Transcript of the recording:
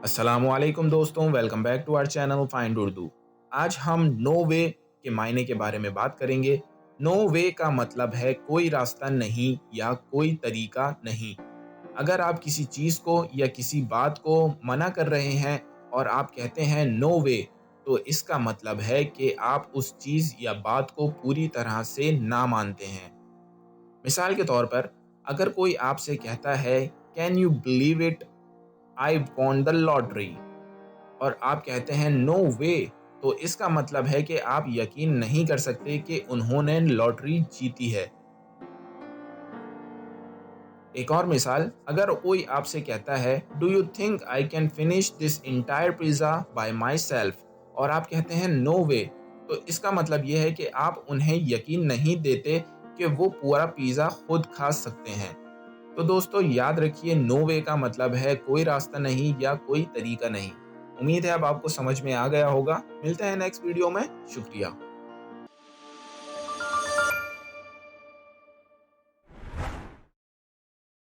अस्सलाम वालेकुम दोस्तों, welcome back to our channel find Urdu. आज हम नो वे के मायने के बारे में बात करेंगे। नो वे का मतलब है कोई रास्ता नहीं या कोई तरीका नहीं। अगर आप किसी चीज़ को या किसी बात को मना कर रहे हैं और आप कहते हैं नो वे, तो इसका मतलब है कि आप उस चीज़ या बात को पूरी तरह से ना मानते हैं। मिसाल के तौर पर, अगर कोई आपसे कहता है can you believe it, I won the lottery, और आप कहते हैं नो वे, तो इसका मतलब है कि आप यकीन नहीं कर सकते कि उन्होंने लॉटरी जीती है। एक और मिसाल, अगर कोई आपसे कहता है do you think I can finish this entire pizza bye my self, और आप कहते हैं नो वे, तो इसका मतलब यह है कि आप उन्हें यकीन नहीं देते कि वो पूरा पिज़्ज़ा खुद खा सकते हैं। तो दोस्तों याद रखिए, नो वे का मतलब है कोई रास्ता नहीं या कोई तरीका नहीं। उम्मीद है अब आपको समझ में आ गया होगा। मिलते हैं नेक्स्ट वीडियो में। शुक्रिया।